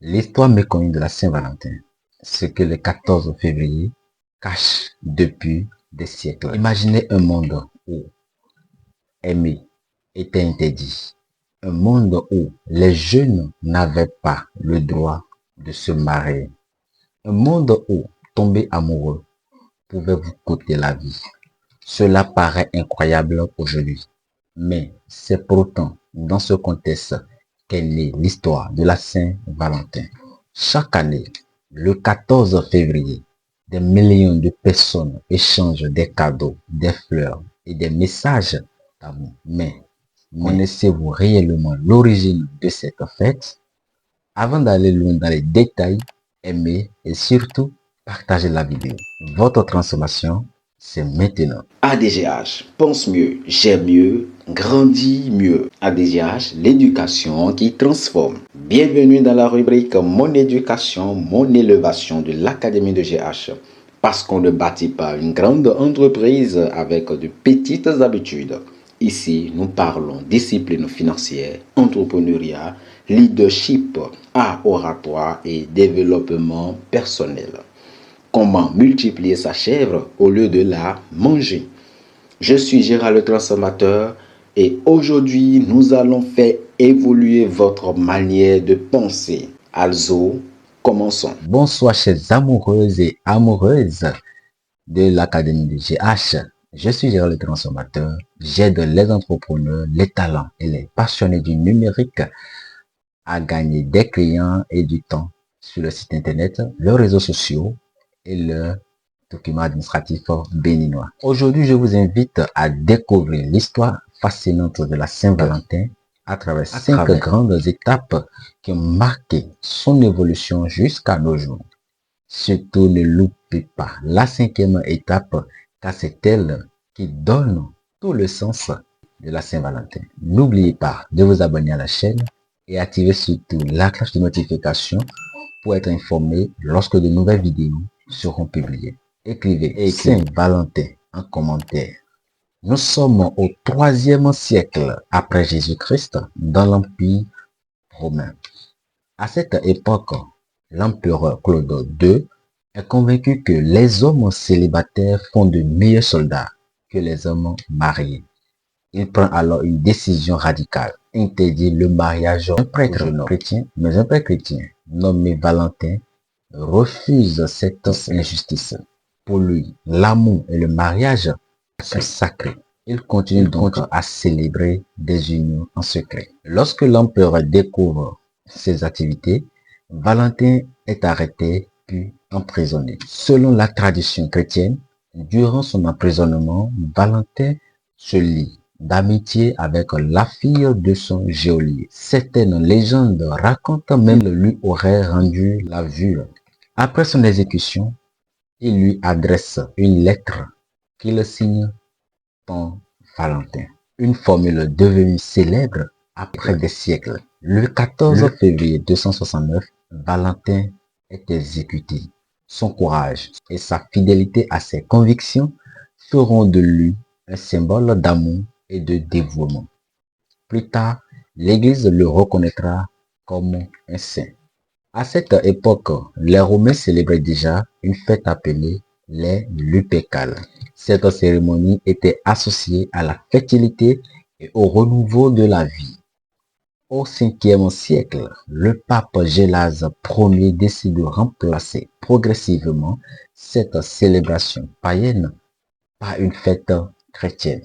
L'histoire méconnue de la Saint-Valentin, ce que le 14 février cache depuis des siècles. Imaginez un monde où aimer était interdit, un monde où les jeunes n'avaient pas le droit de se marier, un monde où tomber amoureux pouvait vous coûter la vie. Cela paraît incroyable aujourd'hui, mais c'est pourtant dans ce contexte qu'est née l'histoire de la Saint-Valentin. Chaque année, le 14 février, des millions de personnes échangent des cadeaux, des fleurs et des messages d'amour. Mais connaissez-vous réellement l'origine de cette fête? Avant d'aller loin dans les détails, aimez et surtout partagez la vidéo. Votre transformation, c'est maintenant. ADGH, pense mieux, j'aime mieux, grandis mieux. ADGH, l'éducation qui transforme. Bienvenue dans la rubrique Mon éducation, mon élévation de l'Académie de GH. Parce qu'on ne bâtit pas une grande entreprise avec de petites habitudes. Ici, nous parlons discipline financière, entrepreneuriat, leadership, art oratoire et développement personnel. Comment multiplier sa chèvre au lieu de la manger. Je suis Gérard le transformateur et aujourd'hui nous allons faire évoluer votre manière de penser. Also, commençons. Bonsoir chers amoureuses et amoureuses de l'Académie de GH. Je suis Gérard le transformateur. J'aide les entrepreneurs, les talents et les passionnés du numérique à gagner des clients et du temps sur le site internet, leurs réseaux sociaux et leurs documents administratifs béninois. Aujourd'hui, je vous invite à découvrir l'histoire fascinante de la Saint-Valentin à travers 5 grandes étapes qui ont marqué son évolution jusqu'à nos jours. Surtout, ne loupez pas la 5e étape, car c'est elle qui donne tout le sens de la Saint-Valentin. N'oubliez pas de vous abonner à la chaîne et activer surtout la cloche de notification pour être informé lorsque de nouvelles vidéos seront publiées. Écrivez Saint-Valentin en commentaire. Nous sommes au 3e siècle après Jésus-Christ dans l'Empire romain. À cette époque, l'empereur Claude II est convaincu que les hommes célibataires font de meilleurs soldats que les hommes mariés. Il prend alors une décision radicale, interdire le mariage d'un prêtre chrétien, mais un prêtre chrétien nommé Valentin refuse cette injustice. Pour lui, l'amour et le mariage sont sacrés. Il continue donc à célébrer des unions en secret. Lorsque l'empereur découvre ses activités, Valentin est arrêté puis emprisonné. Selon la tradition chrétienne, durant son emprisonnement, Valentin se lie d'amitié avec la fille de son geôlier. Certaines légendes racontent même qu'il lui aurait rendu la vue. Après son exécution, il lui adresse une lettre qu'il signe Ton Valentin. Une formule devenue célèbre après des siècles. Le 14 février 269, Valentin est exécuté. Son courage et sa fidélité à ses convictions feront de lui un symbole d'amour et de dévouement. Plus tard, l'Église le reconnaîtra comme un saint. À cette époque, les Romains célébraient déjà une fête appelée les Lupercales. Cette cérémonie était associée à la fertilité et au renouveau de la vie. Au 5e siècle, le pape Gélase Ier décide de remplacer progressivement cette célébration païenne par une fête chrétienne.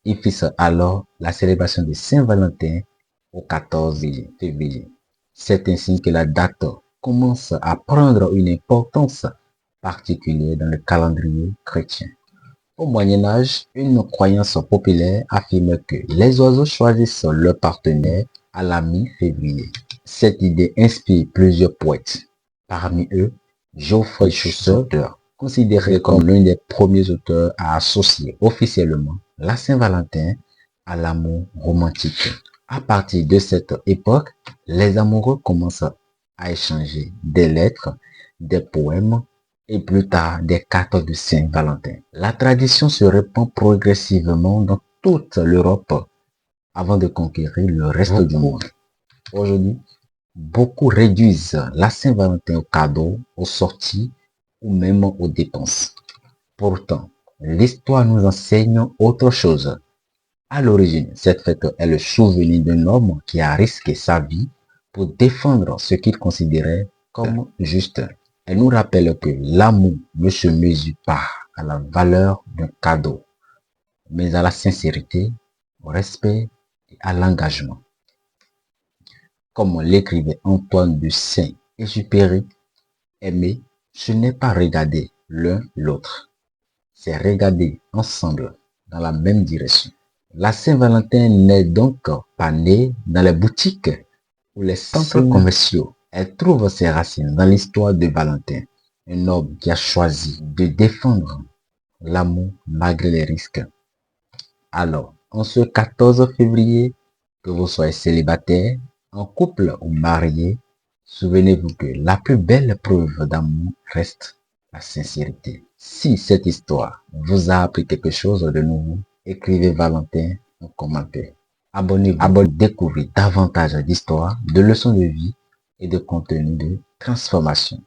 Il fixe alors la célébration de Saint-Valentin au 14 février. C'est ainsi que la date commence à prendre une importance particulière dans le calendrier chrétien. Au Moyen-Âge, une croyance populaire affirme que les oiseaux choisissent leur partenaire à la mi-février. Cette idée inspire plusieurs poètes. Parmi eux, Geoffroy Chaucer, considéré comme l'un des premiers auteurs à associer officiellement la Saint-Valentin à l'amour romantique. À partir de cette époque, les amoureux commencent à échanger des lettres, des poèmes et plus tard des cartes de Saint-Valentin. La tradition se répand progressivement dans toute l'Europe avant de conquérir le reste du monde. Aujourd'hui, Beaucoup réduisent la Saint-Valentin aux cadeaux, aux sorties ou même aux dépenses. Pourtant, l'histoire nous enseigne autre chose. À l'origine, cette fête est le souvenir d'un homme qui a risqué sa vie pour défendre ce qu'il considérait comme juste. Elle nous rappelle que l'amour ne se mesure pas à la valeur d'un cadeau, mais à la sincérité, au respect et à l'engagement. Comme l'écrivait Antoine de Saint-Exupéry, aimer, ce n'est pas regarder l'un l'autre, c'est regarder ensemble dans la même direction. La Saint-Valentin n'est donc pas née dans les boutiques ou les centres commerciaux. Elle trouve ses racines dans l'histoire de Valentin, un homme qui a choisi de défendre l'amour malgré les risques. Alors, en ce 14 février, que vous soyez célibataire, en couple ou marié, souvenez-vous que la plus belle preuve d'amour reste la sincérité. Si cette histoire vous a appris quelque chose de nouveau, écrivez Valentin en commentaire. Abonnez-vous pour découvrir davantage d'histoires, de leçons de vie et de contenus de transformation.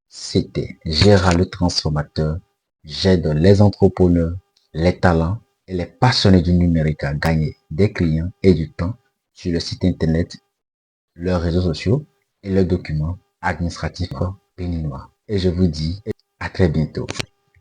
C'était Gérard le transformateur. J'aide les entrepreneurs, les talents et les passionnés du numérique à gagner des clients et du temps sur le site internet, leurs réseaux sociaux et leurs documents administratifs béninois. Et je vous dis à très bientôt.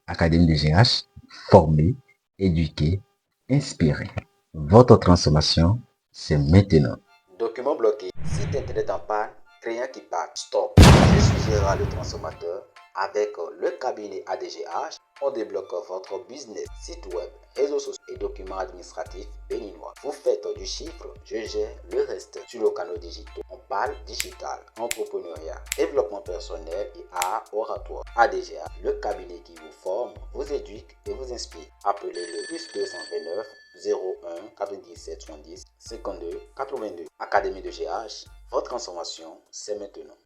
Académie de GH, former, éduquer, inspirer. Votre transformation, c'est maintenant. Document bloqué, site internet en panne, client qui part, stop. Je suis Gérard le transformateur. Avec le cabinet ADGH, on débloque votre business, site web, réseaux sociaux et documents administratifs béninois. Vous faites du chiffre, je gère le reste. Sur le canal digital, on parle digital, entrepreneuriat, développement personnel et art oratoire. ADGH, le cabinet qui vous forme, vous éduque et vous inspire. Appelez le +229 01 97 70 52 82. Académie de GH, votre transformation, c'est maintenant.